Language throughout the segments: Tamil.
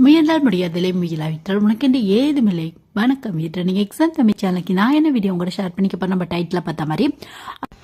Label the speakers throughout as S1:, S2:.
S1: முயன்றால் முடியாதில்லை, முயலாவிட்டால் உனக்கென்று ஏதுமில்லை. வணக்கம். நீங்க எக்ஸாம் தமிழ் சேனலுக்கு நான் என்ன வீடியோ உங்களோட ஷேர் பண்ணிக்க நம்ம டைட்டில் பார்த்த மாதிரி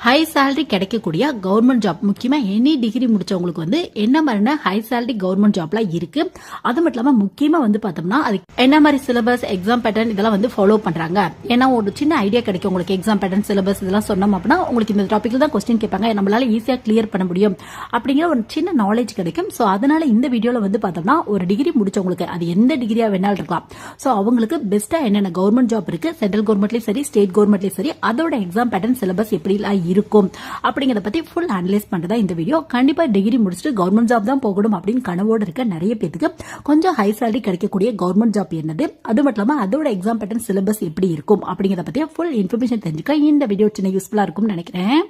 S1: ஹை சேலரி கிடைக்கக்கூடிய கவர்மெண்ட் ஜாப், முக்கியமா எனி டிகிரி முடிச்சவங்களுக்கு வந்து என்ன மாதிரியான ஹை சேலரி கவர்மெண்ட் ஜாப்லாம் இருக்கு, அது மட்டும் இல்லாம முக்கியமா வந்து பார்த்தோம்னா அது என்ன மாதிரி சிலபஸ், எக்ஸாம் பேட்டர்ன் இதெல்லாம் வந்து ஃபாலோ பண்றாங்க. ஏன்னா ஒரு சின்ன ஐடியா கிடைக்கும் உங்களுக்கு. எக்ஸாம் பேட்டர்ன், சிலபஸ் இதெல்லாம் சொன்னோம் அப்படின்னா உங்களுக்கு இந்த டாபிக்ல தான் கொஸ்டின் கேட்பாங்க, நம்மளால ஈஸியா கிளியர் பண்ண முடியும் அப்படிங்கிற ஒரு சின்ன நாலேஜ் கிடைக்கும். ஸோ அதனால இந்த வீடியோல வந்து பார்த்தோம்னா ஒரு டிகிரி முடிச்சவங்களுக்கு, அது எந்த டிகிரியா வேணாலும் இருக்கலாம், ஸோ அவங்களுக்கு பெஸ்டா என்னென்ன கவர்மெண்ட் ஜாப் இருக்கு, சென்ட்ரல் கவர்மெண்ட்லயும் சரி ஸ்டேட் கவர்மெண்ட்லயும் சரி, அதோட எக்ஸாம் பேட்டர்ன் சிலபஸ் எப்படி இருக்கும் அப்படிங்கறத பத்தி ஃபுல் அனலைஸ் பண்றதா இந்த வீடியோ. கண்டிப்பா டிகிரி முடிச்சுட்டு கவர்மெண்ட் ஜாப் தான் போகணும் அப்படின்னு கனவோடு இருக்க நிறைய பேருக்கு கொஞ்சம் ஹை சேலரி கிடைக்கக்கூடிய கவர்மெண்ட் ஜாப் என்னது, அது மட்டும் இல்லாம அதோட எக்ஸாம் பேட்டர்ன் சிலபஸ் எப்படி இருக்கும் அப்படிங்கறத பத்தி ஃபுல் இன்ஃபர்மேஷன் தெரிஞ்சுக்க இந்த வீடியோ சின்ன யூஸ்ஃபுல்லா இருக்கும்னு நினைக்கிறேன்.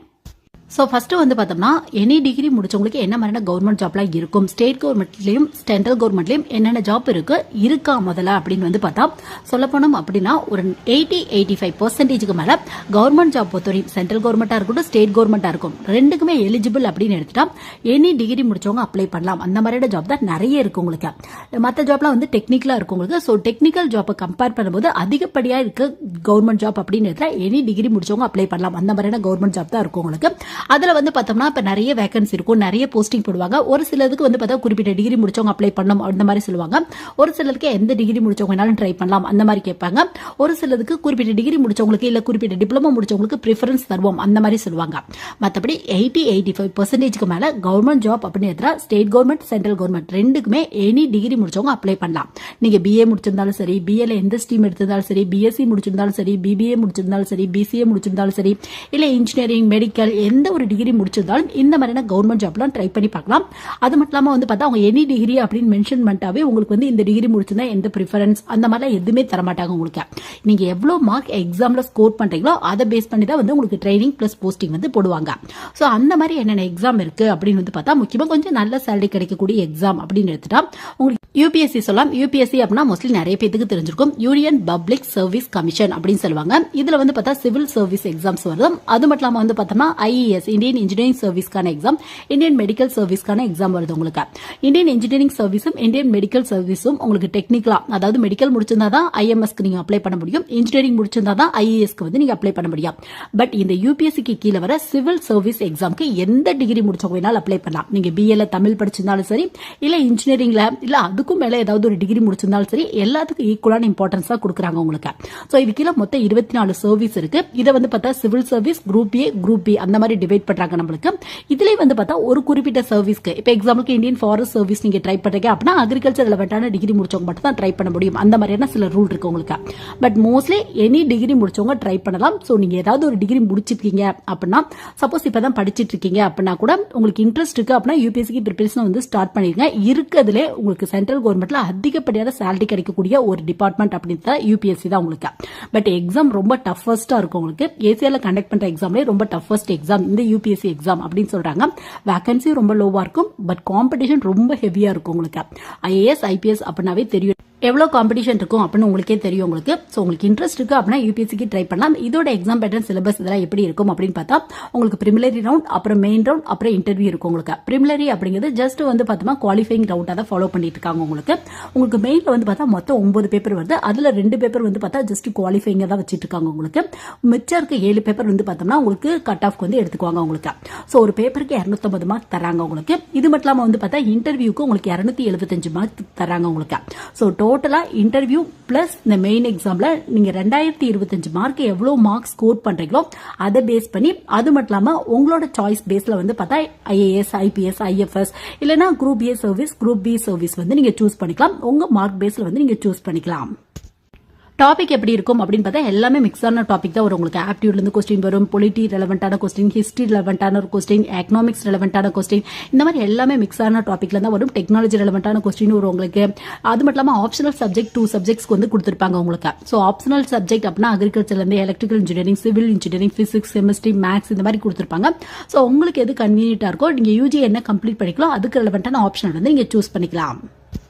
S1: ஸோ ஃபர்ஸ்ட் வந்து பார்த்தோம்னா எனி டிகிரி முடிச்சவங்களுக்கு என்ன மாதிரியான கவர்மெண்ட் ஜாப்லாம் இருக்கும், ஸ்டேட் கவர்மெண்ட்லயும் சென்ட்ரல் கவர்மெண்ட்லயும் என்னென்ன ஜாப் இருக்கா முதல்ல அப்படின்னு வந்து பார்த்தா சொல்ல போனோம் அப்படின்னா ஒரு 80-85% மேல கவர்மெண்ட் ஜாப் பொறுத்தவரையும் சென்ட்ரல் கவர்மெண்டா இருக்கட்டும் ஸ்டேட் கவர்மெண்டா இருக்கும் ரெண்டுக்குமே எலிஜிபிள் அப்படின்னு எடுத்துட்டா எனி டிகிரி முடிச்சவங்க அப்ளை பண்ணலாம். அந்த மாதிரியான ஜாப் தான் நிறைய இருக்கு உங்களுக்கு. மற்ற ஜாப்லாம் வந்து டெக்னிக்கலா இருக்கும் உங்களுக்கு. ஸோ டெக்னிக்கல் ஜாப்பை கம்பேர் பண்ணும்போது அதிகப்படியா இருக்க கவர்மெண்ட் ஜாப் அப்படின்னு எடுத்தா எனி டிகிரி முடிச்சவங்க அப்ளை பண்ணலாம். அந்த மாதிரியான கவர்மெண்ட் ஜாப் தான் இருக்கும் உங்களுக்கு. அதுல வந்து பார்த்தோம்னா இப்ப நிறைய வேகன்சி இருக்கும், நிறைய போஸ்டிங் போடுவாங்க. ஒரு சிலருக்கு வந்து பார்த்தா குறிப்பிட்ட டிகிரி முடிச்சவங்க அப்ளை பண்ணணும் அந்த மாதிரி சொல்லுவாங்க. ஒரு சிலருக்கு எந்த டிகிரி முடிச்சவங்க வேணாலும் ட்ரை பண்ணலாம் அந்த மாதிரி கேட்பாங்க. ஒரு சிலருக்கு குறிப்பிட்ட டிகிரி முடிச்சவங்களுக்கு இல்ல குறிப்பிட்ட டிப்ளமோ முடிச்சவங்களுக்கு ப்ரிஃபரன்ஸ் தருவோம் அந்த மாதிரி சொல்லுவாங்க. மற்றபடி 80-85% மேல கவர்மெண்ட் ஜாப் அப்படின்னு எடுத்தா ஸ்டேட் கவர்மெண்ட் சென்ட்ரல் கவர்மெண்ட் ரெண்டுக்குமே எனி டிகிரி முடிச்சவங்க அப்ளை பண்ணலாம். நீங்க பிஏ முடிச்சிருந்தாலும் சரி, பிஏல எந்த ஸ்ட்ரீம் எடுத்திருந்தாலும் சரி, பிஎஸ்சி முடிச்சிருந்தாலும் சரி, பிபிஏ முடிச்சிருந்தாலும் சரி, பிசிஏ முடிச்சிருந்தாலும் சரி, இல்ல இன்ஜினியரிங், மெடிக்கல் எந்த ஒரு டிகிரி முடிச்சிருந்தாலும் இந்த மாதிரியான கவர்மெண்ட் ஜாப்லாம் ட்ரை பண்ணி பார்க்கலாம். அது மட்டும் இல்லாம வந்து பார்த்தா அவங்க எனி டிகிரி அப்படின்னு மென்ஷன் பண்ணிட்டாவே உங்களுக்கு வந்து இந்த டிகிரி முடிச்சிருந்தா எந்த ப்ரிஃபரன்ஸ் அந்த மாதிரிலாம் எதுவுமே தர மாட்டாங்க உங்களுக்கு. நீங்க எவ்வளவு மார்க் எக்ஸாம்ல ஸ்கோர் பண்றீங்களோ அதை பேஸ் பண்ணி தான் வந்து உங்களுக்கு ட்ரைனிங் பிளஸ் போஸ்டிங் வந்து போடுவாங்க. ஸோ அந்த மாதிரி என்னென்ன எக்ஸாம் இருக்கு அப்படின்னு வந்து பார்த்தா முக்கியமா கொஞ்சம் நல்ல சேலரி கிடைக்கக்கூடிய எக்ஸாம் அப்படின்னு எடுத்துட்டா உங்களுக்கு யூபிஎஸ்சி சொல்லலாம். யூபிஎஸ்சி அப்படின்னா மோஸ்ட்லி நிறைய பேருக்கு தெரிஞ்சிருக்கும், யூனியன் பப்ளிக் சர்வீஸ் கமிஷன் அப்படின்னு சொல்லுவாங்க. இதுல வந்து பார்த்தா சிவில் சர்வீஸ் எக்ஸாம்ஸ் வரும். அது மட்டும் இல்லாம வந்து பார்த்தோம்னா ஐஏஎஸ் இந்தியன் இன்ஜினியரிங் சர்வீஸ்க்கான எக்ஸாம், இந்தியன் மெடிக்கல் சர்வீஸ்க்கான எக்ஸாம் வருது உங்களுக்கு. இந்தியன் இன்ஜினியரிங் சர்வீஸும் இந்தியன் மெடிக்கல் சர்வீஸும் உங்களுக்கு டெக்னிக்கலா, அதாவது மெடிக்கல் முடிச்சிருந்தா தான் ஐஎம்எஸ்க்கு நீங்க அப்ளை பண்ண முடியும், இன்ஜினியரிங் முடிச்சிருந்தா தான் ஐஏஎஸ்க்கு வந்து நீங்க அப்ளை பண்ண முடியும். பட் இந்த யூபிஎஸ்சிக்கு கீழே வர சிவில் சர்வீஸ் எக்ஸாம்க்கு எந்த டிகிரி முடிச்சவங்க வேணாலும் அப்ளை பண்ணலாம். நீங்க பிஏல தமிழ் படிச்சிருந்தாலும் சரி, இல்ல இன்ஜினியரிங்ல இல்ல அதுக்கும் மேல ஏதாவது ஒரு டிகிரி முடிச்சிருந்தாலும் சரி, எல்லாத்துக்கும் ஈக்குவலான இம்பார்ட்டன்ஸ் தான் கொடுக்குறாங்க உங்களுக்கு. சோ இது கீழே மொத்தம் 24 சர்வீஸ் இருக்கு. இதை வந்து பார்த்தா civil service group A, group B அந்த மாதிரி டிவைட் பண்றாங்க நம்மளுக்கு. இதுல வந்து பார்த்தா ஒரு குறிப்பிட்ட சர்வீஸ்க்கு, இப்ப எக்ஸாம்பிளுக்கு இந்தியன் ஃபாரஸ்ட் சர்வீஸ் நீங்க ட்ரை பண்றீங்க அப்படின்னா அக்ரிகல்ச்சர் ரிலவென்ட்டான டிகிரி முடிச்சவங்க மட்டும் தான் ட்ரை பண்ண முடியும். அந்த மாதிரியான சில ரூல் இருக்கு உங்களுக்கு. பட் மோஸ்ட்லி எனி டிகிரி முடிச்சவங்க ட்ரை பண்ணலாம். சோ நீங்க ஏதாவது ஒரு டிகிரி முடிச்சிருக்கீங்க அப்படின்னா, சப்போஸ் இப்பதான் படிச்சிட்டு இருக்கீங்க அப்படின்னா கூட உங்களுக்கு இன்ட்ரெஸ்ட் இருக்கு அப்படின்னா யூபிஎஸ்சிக்கு ப்ரிப்பரேஷன் வந்து ஸ்டார்ட் பண்ணிருங்க. இருக்கிறதுலே உங்களுக்கு சென்ட்ரல் கவர்மெண்ட்ல அதிகப்படியான சேலரி கிடைக்கக்கூடிய ஒரு டிபார்ட்மெண்ட் அப்படின்னு யூபிஎஸ்சி தான் உங்களுக்கு. பட் எக்ஸாம் ரொம்ப டஃபஸ்டா இருக்கும் உங்களுக்கு. ஏசியால கண்டக்ட் பண்ற எக்ஸாம்லேயே ரொம்ப டஃபஸ்ட் எக்ஸாம் இந்த யூபிஎஸ்சி எக்ஸாம் அப்படின்னு சொல்றாங்க. வேகன்சி ரொம்ப லோவா இருக்கும், பட் காம்படிஷன் ரொம்ப ஹெவியா இருக்கும் உங்களுக்கு. ஐஏஎஸ் ஐபிஎஸ் அப்படின்னாவே தெரியும் எவ்வளவு காம்படிஷன் இருக்கும் அப்படின்னு உங்களுக்கே தெரியும் உங்களுக்கு. சோ உங்களுக்கு இன்ட்ரெஸ்ட் இருக்கு அப்படின்னா யூபிஎஸ்சிக்கு ட்ரை பண்ணலாம். இதோட எக்ஸாம் பேட்டர்ன் சிலபஸ் இதெல்லாம் எப்படி இருக்கும் அப்படின்னு பார்த்தா உங்களுக்கு பிரிமிலரி ரவுண்ட், அப்புறம் மெயின் ரவுண்ட், அப்புறம் இன்டர்வியூ இருக்கும் உங்களுக்கு. பிரிமிலரி அப்படிங்கிறது ஜஸ்ட் வந்து பார்த்தோம்னா குவாலிஃபைங் ரவுண்டா தான் ஃபாலோ பண்ணிட்டு இருக்காங்க உங்களுக்கு. உங்களுக்கு மெயின்ல வந்து பார்த்தா மொத்தம் 9 பேப்பர் வருது. அதுல 2 பேப்பர் வந்து பார்த்தா ஜஸ்ட் குவாலிஃபைங் தான் வச்சிட்டு இருக்காங்க உங்களுக்கு. மிச்சம் இருக்க 7 பேப்பர் வந்து பார்த்தோம்னா உங்களுக்கு கட் ஆஃப் வந்து எடுத்துக்குவாங்க உங்களுக்கு. சோ ஒரு பேப்பருக்கு 250 மார்க் தராங்க உங்களுக்கு. இது மட்டும் இல்லாம வந்து பார்த்தா இன்டர்வியூக்கு உங்களுக்கு 275 மார்க் தராங்க உங்களுக்கு. சோ டோட்டலா இன்டர்வியூ பிளஸ் இந்த மெயின் எக்ஸாம்ல நீங்க 2025 மார்க் எவ்வளவு மார்க் ஸ்கோர் பண்றீங்களோ அதை பேஸ் பண்ணி, அது மட்டும் இல்லாம உங்களோட சாய்ஸ் பேஸ்ல வந்து பார்த்தா ஐஏஎஸ், ஐபிஎஸ், ஐஎஃப்எஸ் இல்லனா group A service, group B service வந்து நீங்க சூஸ் பண்ணிக்கலாம். உங்க மார்க் பேஸ்ல வந்து நீங்க சூஸ் பண்ணிக்கலாம். டாபிக் எப்படி இருக்கும் அப்படின்னு பார்த்தா எல்லாமே மிக்ஸான டாபிக் தான் வரும் உங்களுக்கு. ஆப்டியூட்ல இருந்து கொஸ்டின் வரும், பொலிட்டி ரெலவென்ட்டான கொஸ்டின், ஹிஸ்டரி ரெலவென்ட்டான ஒரு கொஸ்டின், எக்கனாமிக்ஸ் ரெலவென்ட்டான கொஸ்டின், இந்த மாதிரி எல்லாமே மிக்ஸான டாபிக்ல தான் வரும். டெக்னாலஜி ரெலவென்ட்டான கொஸ்டின் வரும் உங்களுக்கு. அது மட்டும் இல்லாம ஆப்ஷனல் சப்ஜெக்ட் 2 சப்ஜெக்ட்ஸ்க்கு வந்து கொடுத்திருப்பாங்க உங்களுக்கு. சோ ஆப்ஷனல் சப்ஜெக்ட் அப்படின்னா அக்ரிகல்ச்சர்ல இருந்து electrical engineering, civil engineering, physics, chemistry, maths இந்த மாதிரி கொடுத்திருப்பாங்க. சோ உங்களுக்கு எது கன்வீனியன்ட்டா இருக்கோ, நீங்க யூஜி என்ன கம்ப்ளீட் பண்ணிக்கலாம் அதுக்கு ரெலவென்ட்டான ஆப்ஷனல் வந்து நீங்க சூஸ் பண்ணிக்கலாம்.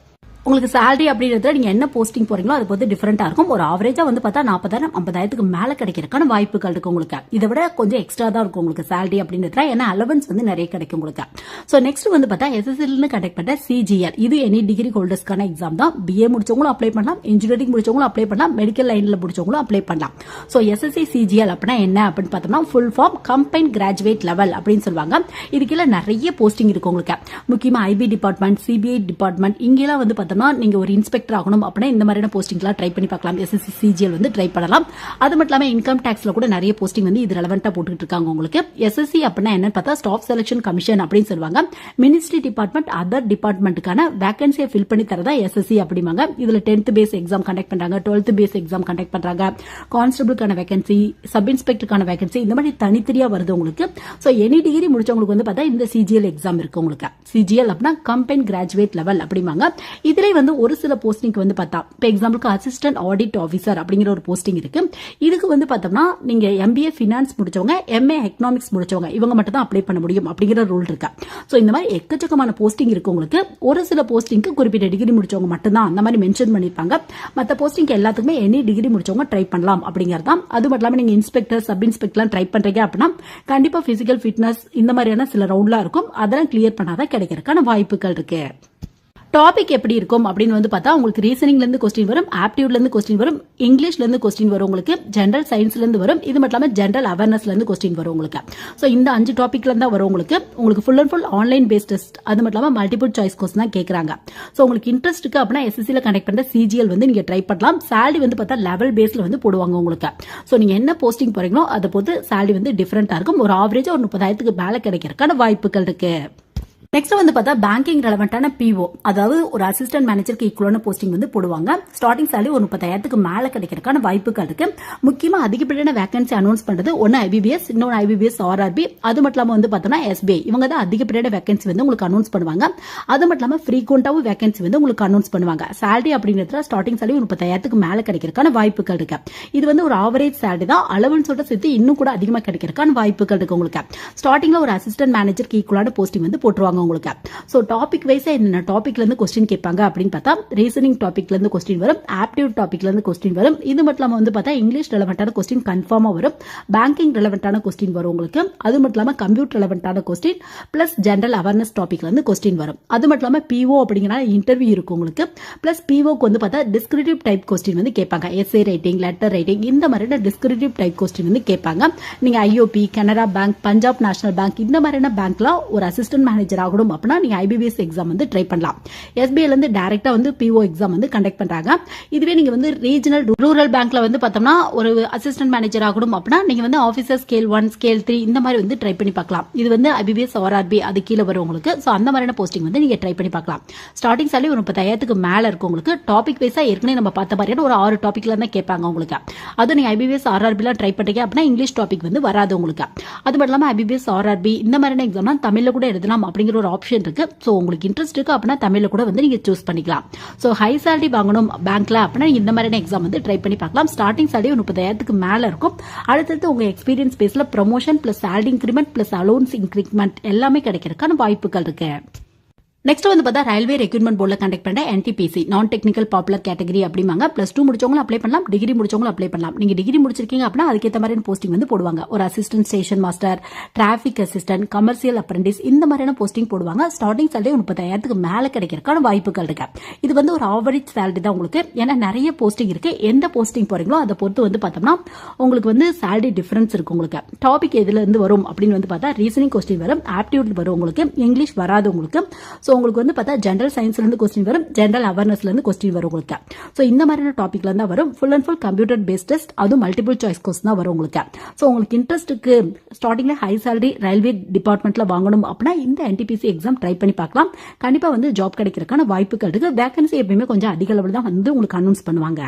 S1: உங்களுக்கு salary அப்படின்றதுல நீங்க என்ன போஸ்டிங் போறீங்களோ அது பொறுத்து டிஃபரெண்டா இருக்கும். ஒரு ஆவரேஜா வந்து பார்த்தா 40,000 50,000க்கு மேல கிடைக்கிறதுக்கான வாய்ப்புகள் இருக்கு உங்களுக்கு. இதை விட கொஞ்சம் எக்ஸ்ட்ரா தான் இருக்கும் உங்களுக்கு salary அப்படின்றதுல, ஏன்னா அலவன்ஸ் வந்து நிறைய கிடைக்கும் உங்களுக்கு. சோ நெக்ஸ்ட் வந்து பார்த்தா எஸ்எஸ்எல் கண்டக்ட் பண்ண சிஜிஎல், இது எனி டிகிரி ஹோல்டர்ஸ்க்கான எக்ஸாம் தான். பிஏ முடிச்சவங்களும் அப்ளை பண்ணலாம், இன்ஜினியரிங் முடிச்சவங்களும் அப்ளை பண்ணலாம், மெடிக்கல் லைன்ல முடிச்சவங்களும் அப்ளை பண்ணலாம். சோ எஸ்எஸ்சி சிஜிஎல் அப்படின்னா என்ன அப்படின்னு பார்த்தோம்னா full form combine graduate level அப்படின்னு சொல்லுவாங்க. இதுக்குள்ள நிறைய போஸ்டிங் இருக்கு உங்களுக்கு. முக்கியமா ஐபி டிபார்ட்மெண்ட், சிபிஐ டிபார்ட்மெண்ட், இங்கெல்லாம் வந்து பார்த்தோம்னா நீங்க ஒரு இன்ஸ்பெக்டர் ஆகணும் அப்படின்னா இந்த மாதிரியான போஸ்டிங்லாம் ட்ரை பண்ணி பார்க்கலாம். எஸ்எஸ்சி சிஜிஎல் வந்து ட்ரை பண்ணலாம். அது மட்டும் இல்லாம இன்கம் டாக்ஸ்ல கூட நிறைய போஸ்டிங் வந்து இது ரெலவெண்டா போட்டுட்டு இருக்காங்க உங்களுக்கு. எஸ்எஸ்சி அப்படின்னா என்னன்னு பார்த்தா ஸ்டாஃப் செலக்ஷன் கமிஷன் அப்படின்னு சொல்லுவாங்க. மினிஸ்ட்ரி டிபார்ட்மெண்ட் அதர் டிபார்ட்மெண்ட்டுக்கான வேகன்சியை ஃபில் பண்ணி தரதா எஸ்எஸ்சி அப்படிம்பாங்க. இதுல 10th பேஸ் எக்ஸாம் கண்டக்ட் பண்றாங்க, 12th பேஸ் எக்ஸாம் கண்டக்ட் பண்றாங்க, கான்ஸ்டபிளுக்கான வேகன்சி, சப் இன்ஸ்பெக்டருக்கான வேகன்சி, இந்த மாதிரி தனித்தனியா வருது உங்களுக்கு. சோ எனி டிகிரி முடிச்சவங்களுக்கு வந்து பார்த்தா இந்த சிஜிஎல் எக்ஸாம் இருக்கு உங்களுக்கு. சிஜிஎல் அப்படின்னா கம்பைன் கிராஜுவேட் லெவல் அப்படிம்பாங்க. இதுல வந்து ஒரு சில போஸ்டிங் வந்து பார்த்தா இப்போ எக்ஸாம்பிளுக்கு அசிஸ்டன்ட் ஆடிட் ஆஃபீஸர் அப்படிங்கிற ஒரு போஸ்டிங் இருக்கு. இதுக்கு வந்து பார்த்தோம்னா நீங்க எம்பிஏ ஃபினான்ஸ் முடிச்சவங்க, எம்ஏ எக்கனாமிக்ஸ் முடிச்சவங்க இவங்க மட்டும் தான் அப்ளை பண்ண முடியும் அப்படிங்கிற ரூல் இருக்கு. சோ இந்த மாதிரி எக்கச்சக்கமான போஸ்டிங் இருக்கு உங்களுக்கு. ஒரு சில போஸ்டிங்க்கு குறிப்பிட்ட டிகிரி முடிச்சவங்க மட்டும் தான் அந்த மாதிரி மென்ஷன் பண்ணிருப்பாங்க. மற்ற போஸ்டிங் எல்லாத்துக்குமே எனி டிகிரி முடிச்சவங்க ட்ரை பண்ணலாம் அப்படிங்கறதா. அது மட்டும் இல்லாம நீங்க இன்ஸ்பெக்டர், சப் இன்ஸ்பெக்டர்லாம் ட்ரை பண்றீங்க அப்படின்னா கண்டிப்பா பிசிக்கல் ஃபிட்னஸ் இந்த மாதிரியான சில ரவுண்ட்லாம் இருக்கும். அதெல்லாம் கிளியர் பண்ணாதான் கிடைக்கிறதுக்கான வாய்ப்புகள் இருக்கு. டாபிக் எப்படி இருக்கும் அப்படின்னு வந்து பார்த்தா உங்களுக்கு ரீசனிங்ல இருந்து கொஸ்டின் வரும், ஆப்டிடியூட்ல இருந்து கொஸ்டின் வரும், இங்கிலீஷ்ல இருந்து கொஸ்டின் வரும் உங்களுக்கு, ஜெனரல் சயின்ஸ்ல இருந்து வரும், இது மட்டும் இல்லாம ஜெனரல் அவேர்னஸ்ல இருந்து கொஸ்டின் வரும் உங்களுக்கு. சோ இந்த 5 டாபிக்ல இருந்தா வரும் உங்களுக்கு. உங்களுக்கு full and full online based test, அது மட்டும் இல்லாம மல்டிபிள் சாய்ஸ் கொஸ்டின் தான் கேக்குறாங்க. சோ உங்களுக்கு இன்ட்ரெஸ்ட் இருக்கு அப்படின்னா எஸ்எஸ்சில கண்டக்ட் பண்ற சிஜிஎல் வந்து நீங்க ட்ரை பண்ணலாம். salary வந்து பார்த்தா லெவல் பேஸ்ல வந்து போடுவாங்க உங்களுக்கு. சோ நீங்க என்ன போஸ்டிங் போறீங்களோ அதை பொறுத்து salary வந்து டிஃபரெண்டா இருக்கும். ஒரு ஆவரேஜா ஒரு 30,000க்கு மேல கிடைக்கிறதுக்கான வாய்ப்புகள் இருக்கு. நெக்ஸ்ட் வந்து பார்த்தா பேங்கிங் ரெலவெண்டான பிஓ, அதாவது ஒரு அசிஸ்டன்ட் மேனேஜருக்கு ஈக்குவலான போஸ்டிங் வந்து போடுவாங்க. ஸ்டார்டிங் salary ஒரு 30,000க்கு மேல கிடைக்கிறதுக்கான வாய்ப்புகள் இருக்கு. முக்கியமா அதிகப்படியான வேகன்சி அனௌன்ஸ் பண்றது ஒன்னு ஐபிபிஎஸ், இன்னொன்று ஐபிபிஎஸ் ஆர்ஆர்பி, அது மட்டும் இல்லாம வந்து பார்த்தோம்னா எஸ்பிஐ, இவங்க தான் அதிகப்படியான வேகன்சி வந்து உங்களுக்கு அனௌன்ஸ் பண்ணுவாங்க. அது மட்டும் இல்லாம ஃப்ரீக்வெண்டாவும் வேகன்சி வந்து உங்களுக்கு அனௌன்ஸ் பண்ணுவாங்க. salary அப்படிங்கிறதுல ஸ்டார்டிங் salary 30,000க்கு மேல கிடைக்கிறதுக்கான வாய்ப்புகள் இருக்கு. இது வந்து ஒரு ஆவரேஜ் salary தான், அலவன்ஸோட சேர்த்து இன்னும் கூட அதிகமா கிடைக்கிறதுக்கான வாய்ப்புகள் இருக்கு உங்களுக்கு. ஸ்டார்டிங்ல ஒரு அசிஸ்டன்ட் மேனேஜருக்கு ஈக்குவலான போஸ்டிங் வந்து போட்டுருவாங்க உங்களுக்கு. சோ டாபிக் வைஸா என்ன டாபிக்ல இருந்து கொஸ்டின் கேட்பாங்க அப்படின்னு பார்த்தா ரீசனிங் டாபிக்ல இருந்து கொஸ்டின் வரும், ஆப்டிடியூட் டாபிக்ல இருந்து கொஸ்டின் வரும், இது மட்டும் இல்லாம வந்து பார்த்தா இங்கிலீஷ் ரெலவெண்டான கொஸ்டின் கன்ஃபார்மா வரும், பேங்கிங் ரெலவெண்டான கொஸ்டின் வரும் உங்களுக்கு, அது மட்டும் இல்லாம கம்ப்யூட்டர் ரெலவெண்டான கொஸ்டின் பிளஸ் ஜெனரல் அவேர்னஸ் டாபிக்ல இருந்து கொஸ்டின் வரும். அது மட்டும் இல்லாம பிஓ அப்படிங்கிற இன்டர்வியூ இருக்கும் உங்களுக்கு. பிளஸ் பிஓக்கு வந்து பார்த்தா டிஸ்கிரிப்டிவ் டைப் கொஸ்டின் வந்து கேட்பாங்க. எஸ்ஏ ரைட்டிங், லெட்டர் ரைட்டிங், இந்த மாதிரியான டிஸ்கிரிப்டிவ் டைப் கொஸ்டின் வந்து கேட்பாங்க. நீங்க IOB, Canara bank, Punjab national bank இந்த மாதிரியான பேங்க்ல ஒரு அசிஸ்டன்ட் மேனேஜர் ஆகணும் அப்படின்னா நீங்க ஐபிபிஎஸ் எக்ஸாம் வந்து ட்ரை பண்ணலாம். எஸ்பிஐல இருந்து டைரக்டா வந்து பிஓ எக்ஸாம் வந்து கண்டக்ட் பண்றாங்க. இதுவே நீங்க வந்து ரீஜனல் ரூரல் பேங்க்ல வந்து பார்த்தோம்னா ஒரு அசிஸ்டன்ட் மேனேஜர் ஆகணும் அப்படின்னா நீங்க வந்து ஆபீசர் ஸ்கேல் 1, ஸ்கேல் 3 இந்த மாதிரி வந்து ட்ரை பண்ணி பார்க்கலாம். இது வந்து ஐபிபிஎஸ் ஆர்ஆர்பி அது கீழே வரும் உங்களுக்கு. சோ அந்த மாதிரியான போஸ்டிங் வந்து நீங்க ட்ரை பண்ணி பார்க்கலாம். ஸ்டார்டிங் salary ஒரு 30,000க்கு மேல இருக்கும் உங்களுக்கு. டாபிக் வைஸா ஏற்கனவே நம்ம பார்த்த மாதிரியான ஒரு 6 டாபிக்ல தான் கேட்பாங்க உங்களுக்கு. அது நீங்க ஐபிபிஎஸ் ஆர்ஆர்பி ட்ரை பண்றீங்க அப்படின்னா இங்கிலீஷ் டாபிக் வந்து வராது உங்களுக்கு. அது மட்டும் இல்லாம ஐபிபிஎஸ் ஆர்ஆர்பி இந்த மாதிரியான எக்ஸாம் தமிழ்ல கூட எழுதலாம் அப்படிங்கிற ஒரு ஆப்ஷன் இருக்கு. சோ உங்களுக்கு இன்ட்ரெஸ்ட் இருக்கு அப்படின்னா தமிழ்ல கூட வந்து நீங்க சூஸ் பண்ணிக்கலாம். சோ ஹை salary வாங்கணும் பேங்க்ல அப்படின்னா இந்த மாதிரியான எக்ஸாம் வந்து ட்ரை பண்ணி பார்க்கலாம். ஸ்டார்டிங் salary 30,000க்கு மேல இருக்கும். அடுத்தது உங்க எக்ஸ்பீரியன்ஸ் பேஸ்ல promotion plus salary increment plus allowance increment எல்லாமே கிடைக்கிறதுக்கான வாய்ப்புகள் இருக்கு. நெக்ஸ்ட் வந்து பார்த்தா ரயில்வே ரெக்ரூட்மெண்ட் போர்ட்ல கண்டக்ட் பண்ற NTPC non technical popular category அப்படிமாங்க. +2 முடிச்சவங்களும் அப்ளை பண்ணலாம், டிகிரி முடிச்சவங்களும் அப்ளை பண்ணலாம். நீங்க டிகிரி முடிச்சிருக்கீங்க அப்படின்னா அதுக்கேற்ற மாதிரி போஸ்டிங் வந்து போடுவாங்க. ஒரு assistant station master, traffic assistant, commercial apprentice இந்த மாதிரியான போஸ்டிங் போடுவாங்க. ஸ்டார்டிங் salary 30,000க்கு மேல கிடைக்கிறதுக்கான வாய்ப்புகள் இருக்கு. இது வந்து ஒரு ஆவரேஜ் salary தான் உங்களுக்கு. ஏன்னா நிறைய போஸ்டிங் இருக்கு. எந்த போஸ்டிங் போறீங்களோ அதை பொறுத்து வந்து பார்த்தோம்னா உங்களுக்கு வந்து salary டிஃபரன்ஸ் இருக்கு உங்களுக்கு. டாபிக் எதுல இருந்து வரும் அப்படின்னு வந்து பார்த்தா ரீசனிங் கொஸ்டின் வரும், ஆப்டிடியூட் வரும் உங்களுக்கு, இங்கிலீஷ் வராது உங்களுக்கு. சோ உங்களுக்கு வந்து பார்த்தா ஜெனரல் சயின்ஸ்ல இருந்து கொஸ்டின் வரும், ஜெனரல் அவேர்னஸ்ல இருந்து கொஸ்டின் வரும் உங்களுக்கு. சோ இந்த மாதிரியான டாபிக்ல இருந்தா வரும். Full and full computer based test, அதுவும் மல்டிபிள் சாய்ஸ் கொஸ்டின் தான் வரும் உங்களுக்கு. சோ உங்களுக்கு இன்ட்ரெஸ்ட்டுக்கு ஸ்டார்டிங்ல ஹை salary ரயில்வே டிபார்ட்மெண்ட்ல வாங்கணும் அப்படின்னா இந்த என்டிபிசி எக்ஸாம் ட்ரை பண்ணி பார்க்கலாம். கண்டிப்பா வந்து ஜாப் கிடைக்கிறதுக்கான வாய்ப்புகள் இருக்கு. வேகன்சி எப்பயுமே கொஞ்சம் அதிக அளவில் தான் வந்து உங்களுக்கு அனௌன்ஸ் பண்ணுவாங்க.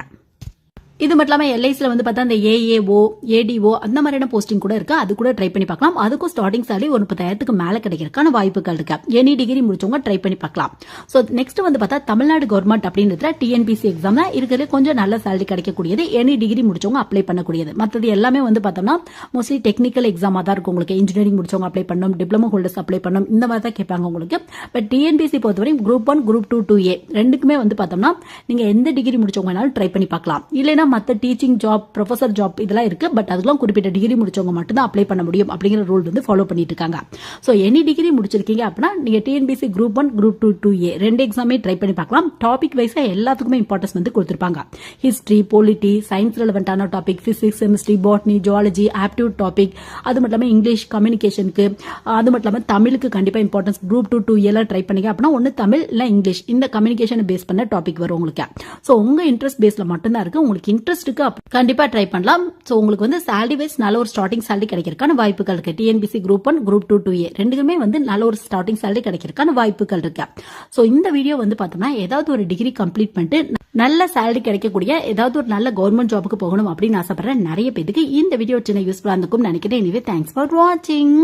S1: இது மட்டும் இல்லாம எல்ஐசில வந்து பார்த்தா அந்த ஏஏஓ ஏடிஓ அந்த மாதிரியான போஸ்டிங் கூட இருக்கு. அது கூட ட்ரை பண்ணி பார்க்கலாம். அதுக்கும் ஸ்டார்டிங் சாலரி ஒரு 30,000க்கு மேல கிடைக்கிறதுக்கான வாய்ப்புகள் இருக்கு. எனி டிகிரி முடிச்சவங்க ட்ரை பண்ணி பார்க்கலாம். சோ நெக்ஸ்ட் வந்து பார்த்தா தமிழ்நாடு கவர்மெண்ட் அப்படின்றதுல டிஎன்பிசி எக்ஸாம்ல இருக்கிறது கொஞ்சம் நல்ல சாலரி கிடைக்கக்கூடியது. எனி டிகிரி முடிச்சவங்க அப்ளை பண்ணக்கூடியது. மற்றது எல்லாமே வந்து பார்த்தோம்னா மோஸ்ட்லி டெக்னிக்கல் எக்ஸாமா தான் இருக்கும். உங்களுக்கு இன்ஜினியரிங் முடிச்சவங்க அப்ளை பண்ணணும், டிப்ளமோ ஹோல்டர்ஸ் அப்ளை பண்ணணும், இந்த மாதிரி தான் கேட்பாங்க உங்களுக்கு. பட் டிஎன்பிசி பொறுத்தவரை குரூப் 1 குரூப் 2 2A ரெண்டுக்குமே வந்து பார்த்தோம்னா நீங்க எந்த டிகிரி முடிச்சவங்க வேணாலும் ட்ரை பண்ணி பார்க்கலாம். இல்லைன்னா மற்ற டீச்சிங் ஜாப், ப்ரொஃபசர் ஜாப் இதெல்லாம் இருக்கு. பட் அதெல்லாம் குறிப்பிட்ட டிகிரி முடிச்சவங்க மட்டும் தான் அப்ளை பண்ண முடியும் அப்படிங்கிற ரூல் வந்து ஃபாலோ பண்ணிட்டு இருக்காங்க. சோ எனி டிகிரி முடிச்சிருக்கீங்க அப்படின்னா நீங்க டிஎன்பிசி குரூப் 1 குரூப் 2 2A ரெண்டு எக்ஸாமே ட்ரை பண்ணி பார்க்கலாம். டாபிக் வைஸா எல்லாத்துக்குமே இம்பார்ட்டன்ஸ் வந்து கொடுத்திருப்பாங்க. ஹிஸ்டரி, பொலிட்டி, சயின்ஸ் ரெலவென்டான topic, physics, chemistry, botany, zoology, aptitude topic, அது மட்டும் இல்லாம இங்கிலீஷ் கம்யூனிகேஷனுக்கு, அது மட்டும் இல்லாம தமிழுக்கு கண்டிப்பா இம்பார்ட்டன்ஸ். குரூப் 2 2A எல்லாம் ட்ரை பண்ணீங்க அப்படின்னா ஒன்னு தமிழ் இல்ல இங்கிலீஷ் இந்த கம்யூனிகேஷன் பேஸ் பண்ண டாபிக் வரும் உங்களுக்கு. சோ உங்க இன்ட்ரெஸ்ட் பேஸ்ல மட்டும் தான் இருக்கு. உங்களுக்கு இன்ட்ரெஸ்ட் இருக்கு கண்டிப்பா ட்ரை பண்ணலாம். சோ உங்களுக்கு வந்து salary வைஸ் நல்ல ஒரு ஸ்டார்டிங் salary கிடைக்கிறதுக்கான வாய்ப்புகள் இருக்கு. டிஎன்பிசி குரூப் 1 குரூப் 2 2A ரெண்டுக்குமே வந்து நல்ல ஒரு ஸ்டார்டிங் salary கிடைக்கிறதுக்கான வாய்ப்புகள் இருக்கு. சோ இந்த வீடியோ வந்து பார்த்தோம்னா ஏதாவது ஒரு டிகிரி கம்ப்ளீட் பண்ணிட்டு நல்ல salary கிடைக்கக்கூடிய ஏதாவது ஒரு நல்ல கவர்மெண்ட் ஜாபுக்கு போகணும் அப்படின்னு ஆசைப்படுற நிறைய பேருக்கு இந்த வீடியோ சின்ன யூஸ்ஃபுல்லா இருக்கும் நினைக்கிறேன். எனிவே தேங்க்ஸ் ஃபார் வாட்சிங்.